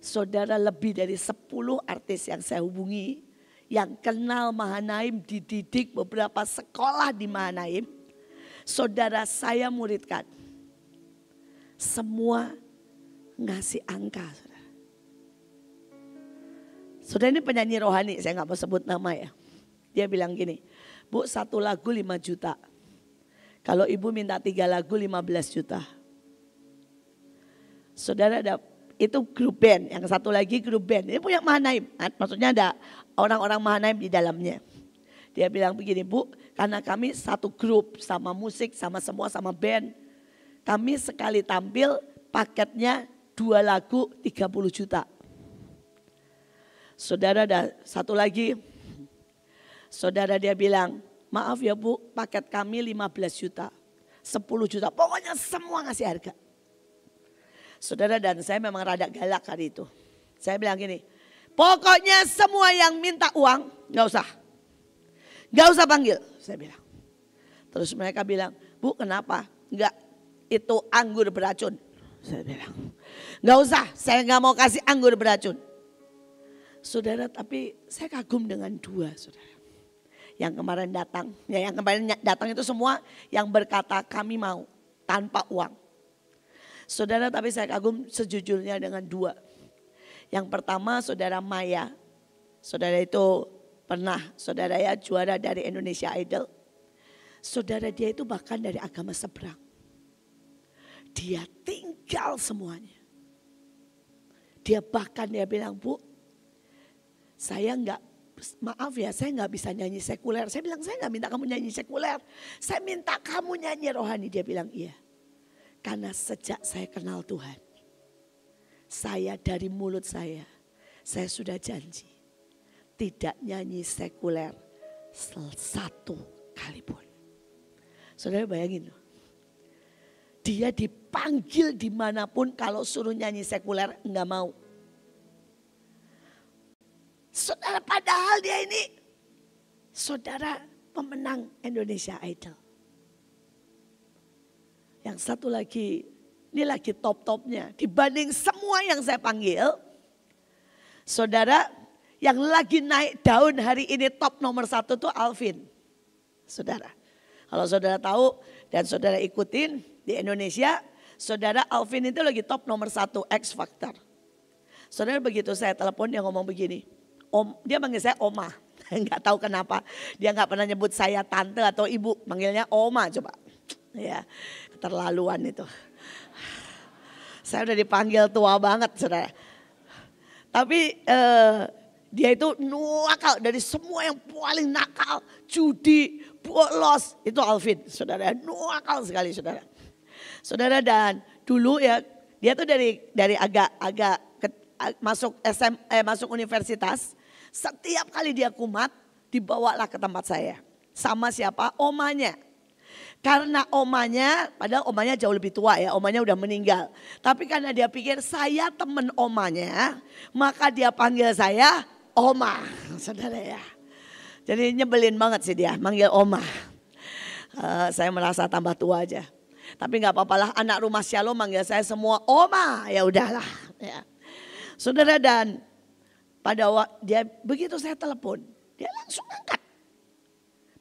S1: Saudara, lebih dari 10 artis yang saya hubungi. Yang kenal Mahanaim, dididik beberapa sekolah di Mahanaim. Saudara, saya muridkan. Semua ngasih angka. Saudara, saudara ini penyanyi rohani, saya gak mau sebut nama ya. Dia bilang gini, Bu, 1 lagu 5 juta. Kalau ibu minta 3 lagu 15 juta. Saudara, ada itu grup band, yang satu lagi grup band. Ini punya Mahanaim, maksudnya ada orang-orang Mahanaim di dalamnya. Dia bilang begini, Bu, karena kami satu grup sama musik, sama semua, sama band. Kami sekali tampil paketnya 2 lagu 30 juta. Saudara, ada satu lagi. Saudara, dia bilang, maaf ya Bu, paket kami 15 juta, 10 juta, pokoknya semua ngasih harga. Saudara, dan saya memang rada galak hari itu. Saya bilang gini, pokoknya semua yang minta uang gak usah panggil, saya bilang. Terus mereka bilang, Bu kenapa? Enggak, itu anggur beracun. Saya bilang, gak usah, saya gak mau kasih anggur beracun. Saudara, tapi saya kagum dengan 2 saudara. Yang kemarin datang, ya yang kemarin datang itu semua yang berkata kami mau tanpa uang. Saudara, tapi saya kagum sejujurnya dengan 2. Yang pertama saudara Maya. Saudara itu pernah saudara ya juara dari Indonesia Idol. Saudara dia itu bahkan dari agama seberang. Dia tinggal semuanya. Dia bahkan dia bilang, Bu, saya maaf ya, saya nggak bisa nyanyi sekuler. Saya bilang, saya nggak minta kamu nyanyi sekuler. Saya minta kamu nyanyi rohani. Dia bilang, iya. Karena sejak saya kenal Tuhan, saya dari mulut saya sudah janji. Tidak nyanyi sekuler satu kali pun. Saudara bayangin loh. Dia dipanggil dimanapun kalau suruh nyanyi sekuler enggak mau. Saudara padahal dia ini saudara pemenang Indonesia Idol. Yang satu lagi, ini lagi top-topnya. Dibanding semua yang saya panggil, saudara yang lagi naik daun hari ini top nomor 1 tuh Alvin. Saudara, kalau saudara tahu dan saudara ikutin di Indonesia, saudara Alvin itu lagi top nomor 1 X Factor. Saudara begitu saya telepon dia ngomong begini, dia manggil saya Oma. Enggak tahu kenapa, dia enggak pernah nyebut saya tante atau ibu, manggilnya Oma coba. Ya, keterlaluan itu. Saya udah dipanggil tua banget saudara. Tapi dia itu nakal dari semua yang paling nakal, judi, bolos, itu Alvin, saudara. Nakal sekali saudara. Saudara dan dulu ya dia tuh dari agak masuk universitas, setiap kali dia kumat dibawalah ke tempat saya. Sama siapa? Omanya. Karena omanya, padahal omanya jauh lebih tua ya, omanya udah meninggal. Tapi karena dia pikir saya temen omanya, maka dia panggil saya Oma, saudara ya. Jadi nyebelin banget sih dia manggil Oma. Saya merasa tambah tua aja. Tapi nggak apa-apa lah, anak rumah Shalom manggil saya semua Oma, ya udahlah. Ya. Saudara dan pada waktu dia begitu saya telepon, dia langsung angkat.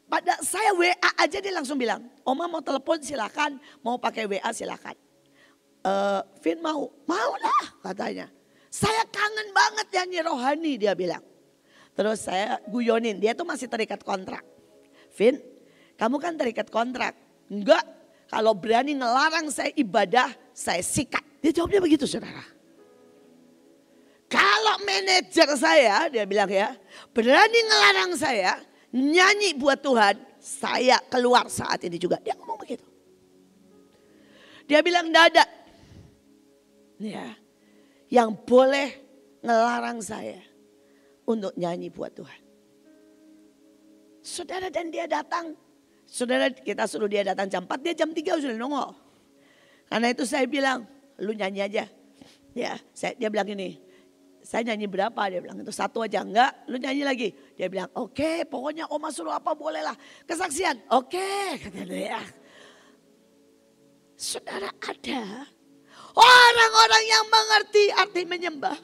S1: Pada saya WA aja dia langsung bilang, Oma mau telepon silakan, mau pakai WA silakan. Vin mau lah katanya. Saya kangen banget nyanyi rohani dia bilang. Terus saya guyonin, dia tuh masih terikat kontrak. Vin, kamu kan terikat kontrak. Enggak, kalau berani ngelarang saya ibadah, saya sikat. Dia jawabnya begitu saudara. Kalau manajer saya, dia bilang ya, berani ngelarang saya nyanyi buat Tuhan, saya keluar saat ini juga. Dia ngomong begitu. Dia bilang enggak ada. Ya, yang boleh ngelarang saya untuk nyanyi buat Tuhan. Saudara dan dia datang. Saudara kita suruh dia datang jam 4, dia jam 3 sudah nongol. Karena itu saya bilang, lu nyanyi aja. Ya, dia bilang gini. Saya nyanyi berapa? Dia bilang itu 1 aja. Enggak, lu nyanyi lagi. Dia bilang oke, pokoknya Oma suruh apa boleh lah. Kesaksian, oke, kata dia. Saudara ada orang-orang yang mengerti arti menyembah.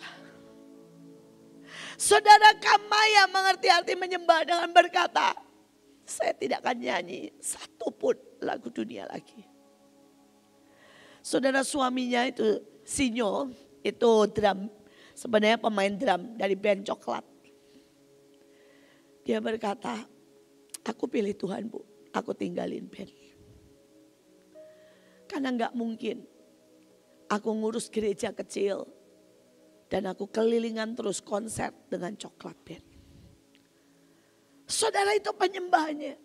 S1: Saudara Kamaya mengerti arti menyembah dengan berkata, saya tidak akan nyanyi 1 pun lagu dunia lagi. Saudara suaminya itu Sinyo, itu drum. Sebenarnya pemain drum dari band Coklat. Dia berkata, aku pilih Tuhan Bu, aku tinggalin band. Karena gak mungkin aku ngurus gereja kecil dan aku kelilingan terus konser dengan Coklat band. Saudara itu penyembahnya.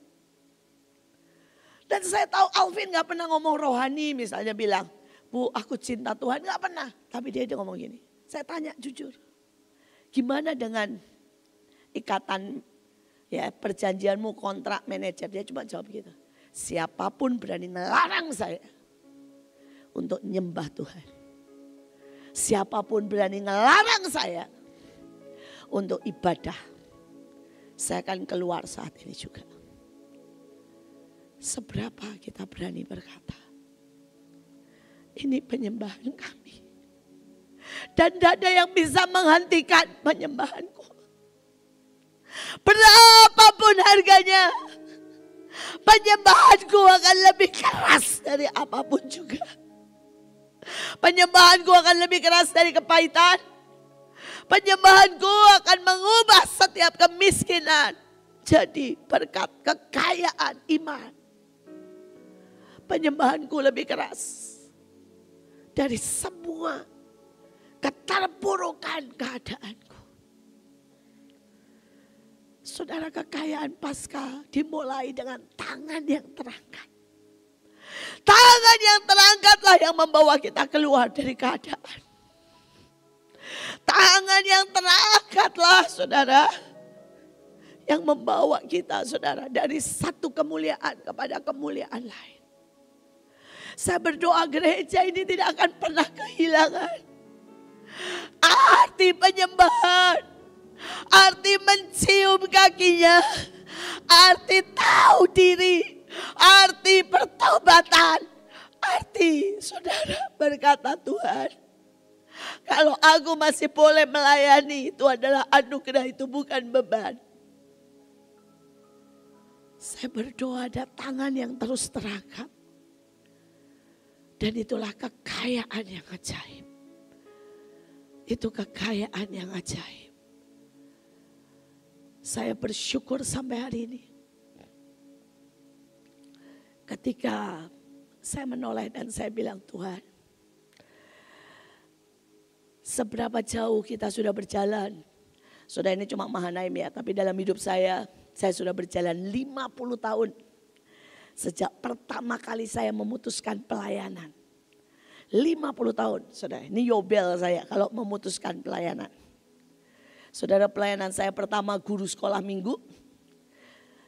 S1: Dan saya tahu Alvin gak pernah ngomong rohani misalnya bilang, Bu aku cinta Tuhan, gak pernah. Tapi dia ngomong gini. Saya tanya jujur, gimana dengan ikatan ya perjanjianmu kontrak manajer? Dia cuma jawab gitu. Siapapun berani melarang saya untuk nyembah Tuhan. Siapapun berani ngelarang saya untuk ibadah. Saya akan keluar saat ini juga. Seberapa kita berani berkata, ini penyembahan kami. Dan tidak ada yang bisa menghentikan penyembahanku. Berapapun harganya, penyembahanku akan lebih keras dari apapun juga. Penyembahanku akan lebih keras dari kepahitan. Penyembahanku akan mengubah setiap kemiskinan jadi berkat kekayaan iman. Penyembahanku lebih keras dari semua keterpurukan keadaanku. Saudara, kekayaan Paskah dimulai dengan tangan yang terangkat. Tangan yang terangkatlah yang membawa kita keluar dari keadaan. Tangan yang terangkatlah, saudara, yang membawa kita, saudara, dari satu kemuliaan kepada kemuliaan lain. Saya berdoa gereja ini tidak akan pernah kehilangan arti penyembahan, arti mencium kakinya, arti tahu diri, arti pertobatan, arti, saudara, berkata Tuhan, kalau aku masih boleh melayani, itu adalah anugerah, itu bukan beban. Saya berdoa ada tangan yang terus terangkat. Dan itulah kekayaan yang ajaib. Itu kekayaan yang ajaib. Saya bersyukur sampai hari ini. Ketika saya menoleh dan saya bilang, Tuhan, seberapa jauh kita sudah berjalan. Saudara, ini cuma Mahanaim ya, tapi dalam hidup saya sudah berjalan 50 tahun. Sejak pertama kali saya memutuskan pelayanan. 50 tahun, saudara. Ini yobel saya kalau memutuskan pelayanan. Saudara, pelayanan saya pertama guru sekolah minggu.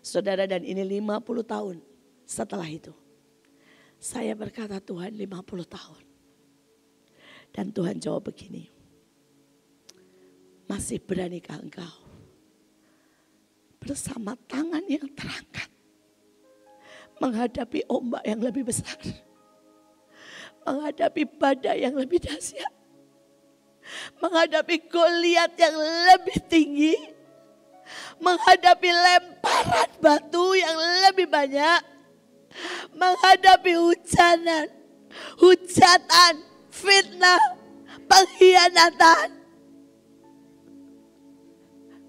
S1: Saudara, dan ini 50 tahun setelah itu. Saya berkata, Tuhan, 50 tahun. Dan Tuhan jawab begini. Masih beranikah engkau bersama tangan yang terangkat menghadapi ombak yang lebih besar, menghadapi badai yang lebih dahsyat, menghadapi Goliat yang lebih tinggi, menghadapi lemparan batu yang lebih banyak, menghadapi hujatan, fitnah, pengkhianatan.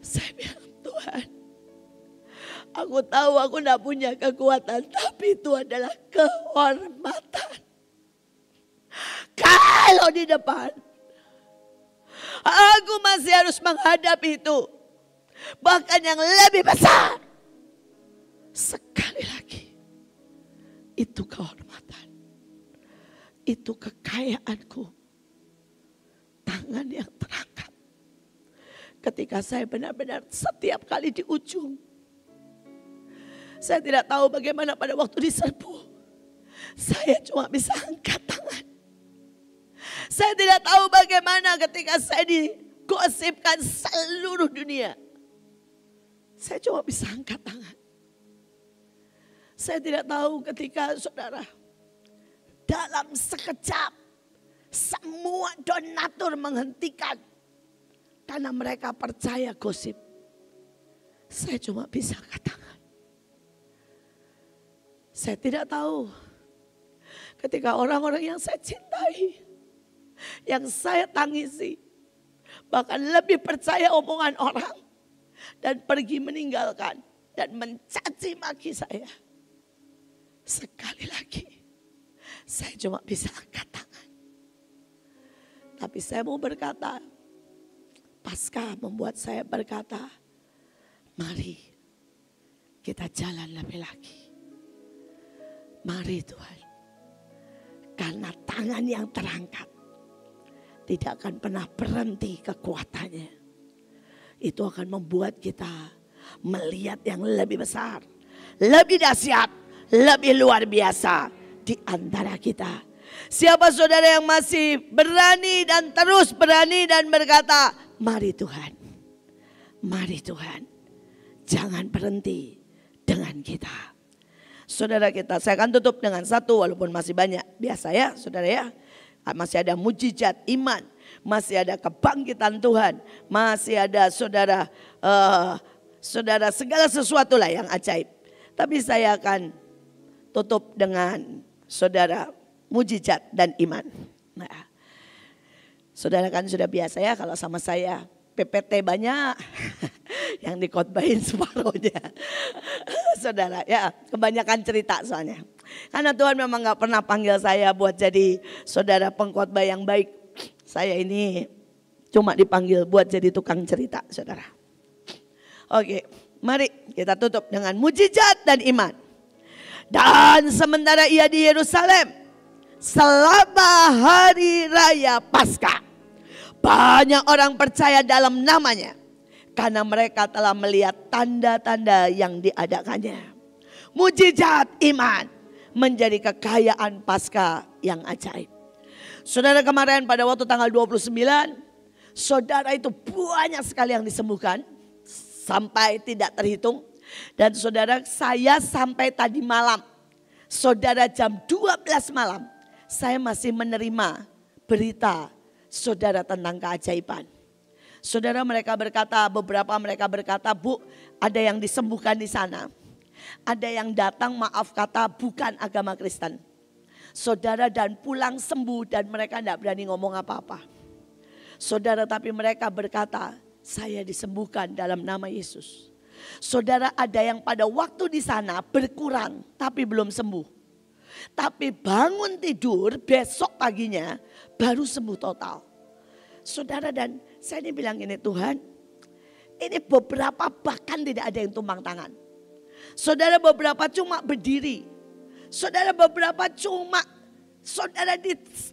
S1: Saya bilang, Tuhan, aku tahu aku tidak punya kekuatan, tapi itu adalah kehormatan. Kalau di depan, aku masih harus menghadapi itu. Bahkan yang lebih besar. Sekali lagi, itu kehormatan. Itu kekayaanku. Tangan yang terangkat. Ketika saya benar-benar setiap kali di ujung. Saya tidak tahu bagaimana pada waktu diserbu. Saya cuma bisa angkat tangan. Saya tidak tahu bagaimana ketika saya digosipkan seluruh dunia. Saya cuma bisa angkat tangan. Saya tidak tahu ketika, saudara, dalam sekejap semua donatur menghentikan karena mereka percaya gosip. Saya cuma bisa angkat tangan. Saya tidak tahu ketika orang-orang yang saya cintai, yang saya tangisi, bahkan lebih percaya omongan orang dan pergi meninggalkan dan mencaci maki saya. Sekali lagi, saya cuma bisa angkat tangan. Tapi saya mau berkata, Paskah membuat saya berkata, mari kita jalan lebih lagi. Mari Tuhan, karena tangan yang terangkat tidak akan pernah berhenti kekuatannya. Itu akan membuat kita melihat yang lebih besar, lebih dahsyat, lebih luar biasa di antara kita. Siapa saudara yang masih berani dan terus berani dan berkata, mari Tuhan, mari Tuhan, jangan berhenti dengan kita. Saudara kita, saya akan tutup dengan satu walaupun masih banyak. Biasa ya saudara ya. Masih ada mujizat iman. Masih ada kebangkitan Tuhan. Masih ada saudara, saudara segala sesuatu lah yang ajaib. Tapi saya akan tutup dengan saudara mujizat dan iman. Nah, saudara kan sudah biasa ya kalau sama saya PPT banyak, yang dikhotbahin separuhnya. Saudara, ya kebanyakan cerita soalnya. Karena Tuhan memang gak pernah panggil saya buat jadi saudara pengkhotbah yang baik. Saya ini cuma dipanggil buat jadi tukang cerita, saudara. Oke, mari kita tutup dengan mujizat dan iman. Dan sementara ia di Yerusalem selama hari raya Paskah, banyak orang percaya dalam namanya karena mereka telah melihat tanda-tanda yang diadakannya. Mujizat iman menjadi kekayaan Paskah yang ajaib. Saudara, kemarin pada waktu tanggal 29, saudara itu banyak sekali yang disembuhkan sampai tidak terhitung. Dan saudara, saya sampai tadi malam, saudara jam 12 malam, saya masih menerima berita saudara tentang keajaiban. Saudara, beberapa mereka berkata, Bu, ada yang disembuhkan di sana. Ada yang datang, maaf kata, bukan agama Kristen. Saudara, dan pulang sembuh dan mereka tidak berani ngomong apa-apa. Saudara, tapi mereka berkata, saya disembuhkan dalam nama Yesus. Saudara, ada yang pada waktu di sana berkurang tapi belum sembuh. Tapi bangun tidur besok paginya baru sembuh total. Saudara, dan saya ini bilang ini, Tuhan, ini beberapa bahkan tidak ada yang tumpang tangan. Saudara, beberapa cuma berdiri. Saudara, beberapa cuma saudara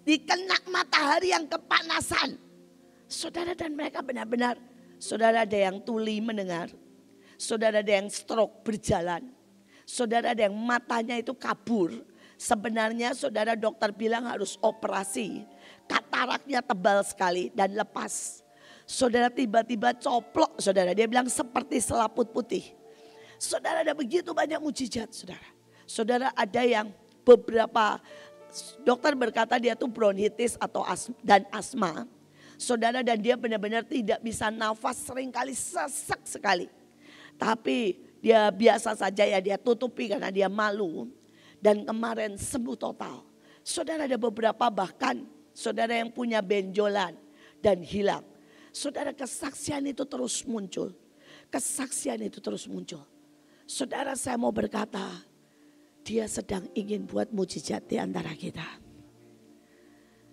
S1: dikena matahari yang kepanasan. Saudara, dan mereka benar-benar, saudara, ada yang tuli mendengar. Saudara, ada yang stroke berjalan. Saudara, ada yang matanya itu kabur. Sebenarnya saudara, dokter bilang harus operasi. Kataraknya tebal sekali dan lepas. Saudara, tiba-tiba coplok, saudara. Dia bilang seperti selaput putih. Saudara, ada begitu banyak mujizat, saudara. Saudara, ada yang beberapa dokter berkata dia tuh bronkitis atau asma. Saudara, dan dia benar-benar tidak bisa nafas, seringkali sesak sekali. Tapi dia biasa saja ya, dia tutupi karena dia malu. Dan kemarin sembuh total. Saudara, ada beberapa bahkan saudara yang punya benjolan dan hilang. Saudara, kesaksian itu terus muncul. Kesaksian itu terus muncul. Saudara, saya mau berkata, dia sedang ingin buat mujizat di antara kita.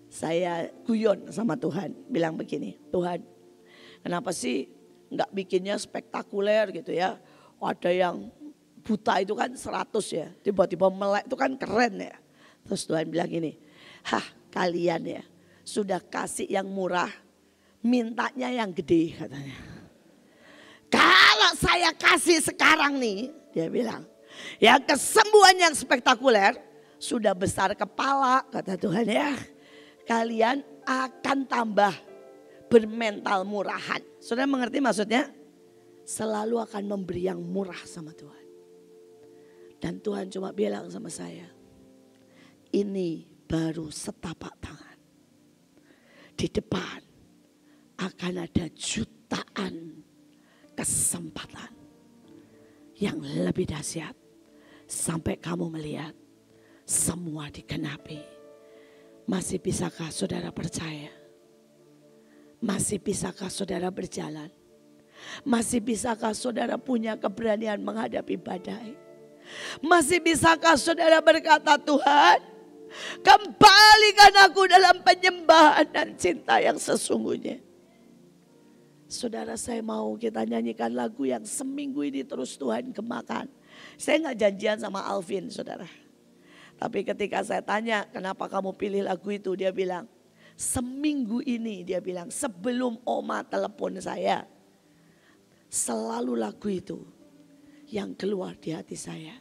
S1: Saya guyon sama Tuhan, bilang begini, Tuhan, kenapa sih nggak bikinnya spektakuler gitu ya? Ada yang buta itu kan 100 ya, tiba-tiba melek itu kan keren ya. Terus Tuhan bilang gini, kalian ya sudah kasih yang murah, mintanya yang gede katanya. Kalau saya kasih sekarang nih, dia bilang, ya kesembuhan yang spektakuler, sudah besar kepala kata Tuhan ya. Kalian akan tambah bermental murahan. Saudara mengerti maksudnya? Selalu akan memberi yang murah sama Tuhan. Dan Tuhan cuma bilang sama saya, ini baru setapak tangan. Di depan akan ada jutaan kesempatan yang lebih dahsyat. Sampai kamu melihat semua digenapi. Masih bisakah saudara percaya? Masih bisakah saudara berjalan? Masih bisakah saudara punya keberanian menghadapi badai? Masih bisakah saudara berkata, Tuhan, kembalikan aku dalam penyembahan dan cinta yang sesungguhnya. Saudara, saya mau kita nyanyikan lagu yang seminggu ini terus Tuhan gemakan. Saya gak janjian sama Alvin, saudara. Tapi ketika saya tanya, kenapa kamu pilih lagu itu? Dia bilang, seminggu ini dia bilang, sebelum Oma telepon saya, selalu lagu itu yang keluar di hati saya.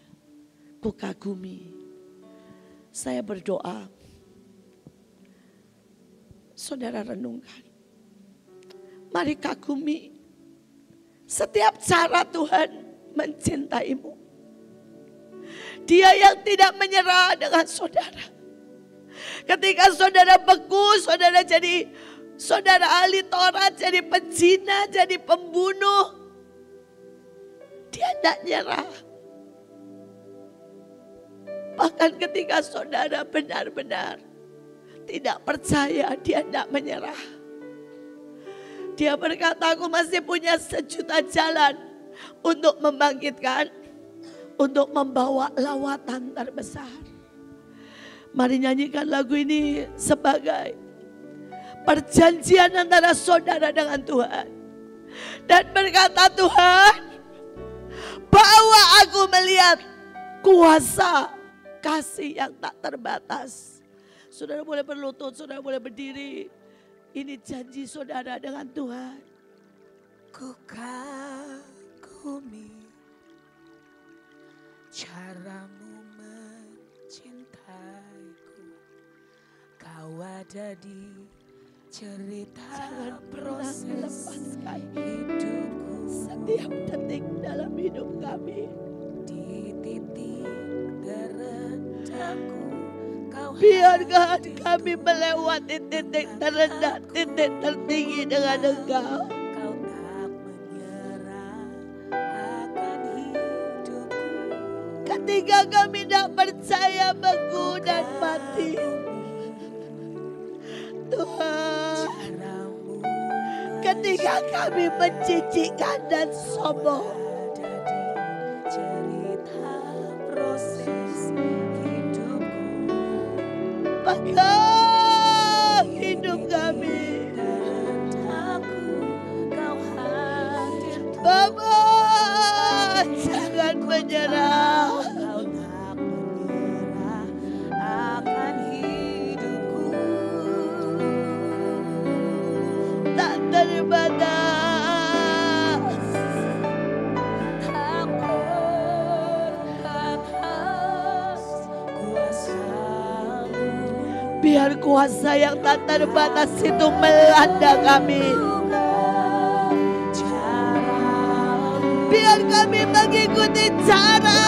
S1: Ku kagumi. Saya berdoa. Saudara renungkan. Mari kagumi setiap cara Tuhan mencintaimu. Dia yang tidak menyerah dengan saudara. Ketika saudara beku, saudara jadi saudara ahli Taurat, jadi pezina, jadi pembunuh. Dia tidak nyerah. Bahkan ketika saudara benar-benar tidak percaya, dia tidak menyerah. Dia berkata, aku masih punya 1.000.000 jalan untuk membangkitkan, untuk membawa lawatan terbesar. Mari nyanyikan lagu ini sebagai perjanjian antara saudara dengan Tuhan. Dan berkata, Tuhan, bahwa aku melihat kuasa kasih yang tak terbatas. Saudara boleh berlutut, saudara boleh berdiri. Ini janji saudara dengan Tuhan.
S2: Ku kagumi caramu mencintaiku. Kau ada di cerita proses hidupku.
S1: Setiap detik dalam hidup kami.
S2: Di titik terendahku Kau
S1: biarkan kami melewati titik terendah, titik tertinggi dengan Engkau.
S2: Kau tak menyerah akan hidupku.
S1: Ketika kami tidak percaya beku dan mati, Tuhan, ketika kami menjijikkan dan sombong, maka hidup kami, Bapa, jangan menyerah.
S2: Akan hidupku
S1: Tak terbatas.
S2: tak terbatas kuasa-Mu.
S1: Biar kuasa yang tak terbatas itu melanda kami. Biar kami mengikuti cara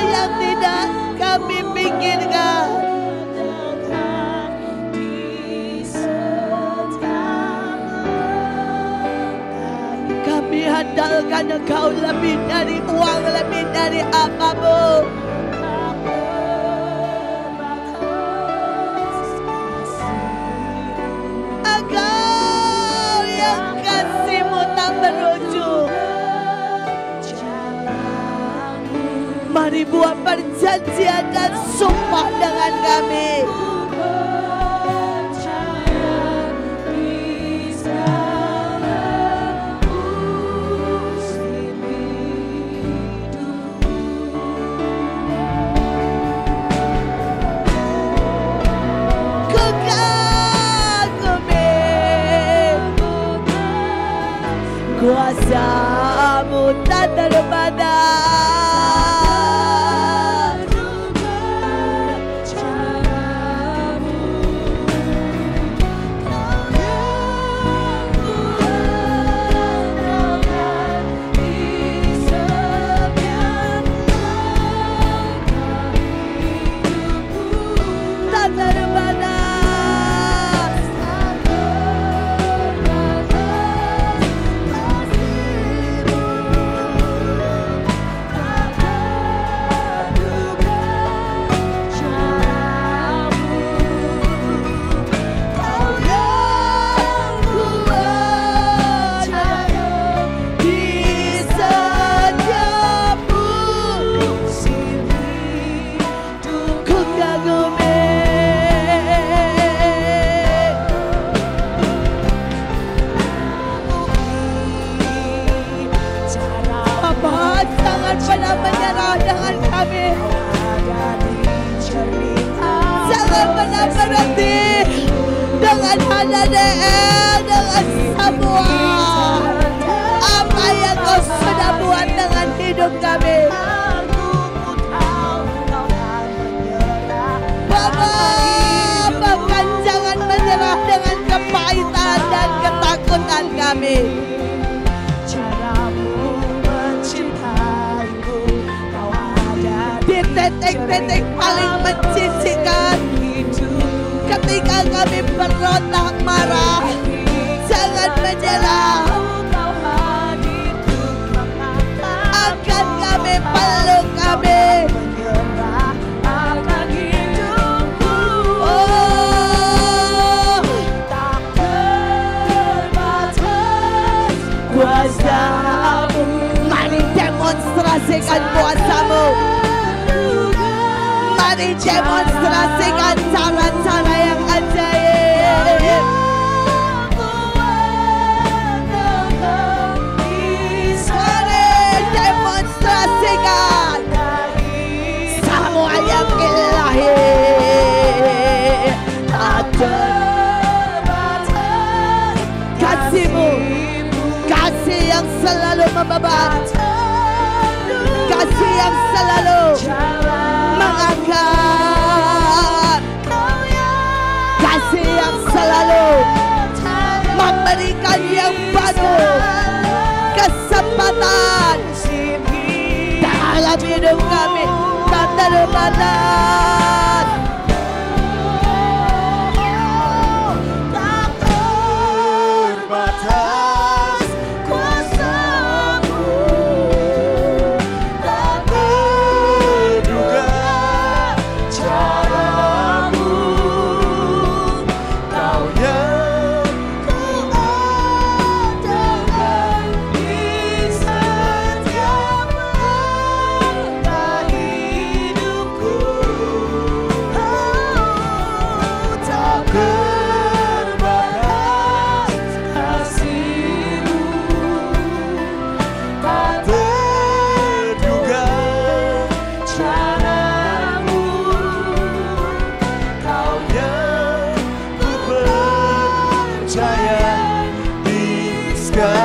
S1: yang tidak kami pikirkan. Kami handalkan Engkau lebih dari uang, lebih dari apapun. Engkau yang kasih-Mu tak berujung. Mari buat perjanjian dan sumpah dengan kami. Ku kagumi kuasa-Mu tak terbatas. Tak terbatas. Kau yang kuat di setiap musim hidup. Ku kagumi Bapa, jangan pernah menyerah dengan kami. Jangan pernah berhenti dengan HDDL, dengan semua apa yang Kau sudah buat dengan hidup kami. Bapa, bahkan jangan menyerah dengan kepahitan dan ketakutan kami. Di titik-titik paling menjijikkan, ketika kami berontak marah, jangan menyerah. Akan kami peluk kami. Oh, Mari demonstrasikan cara-cara yang ajaib. Mari demonstrasikan semua yang ilahi. Kasih-Mu, kasih yang selalu membeban, kasih yang selalu mengangkat, kasih yang selalu memberikan yang baru, kesempatan dalam hidup kami tak terbatas.
S3: Sky.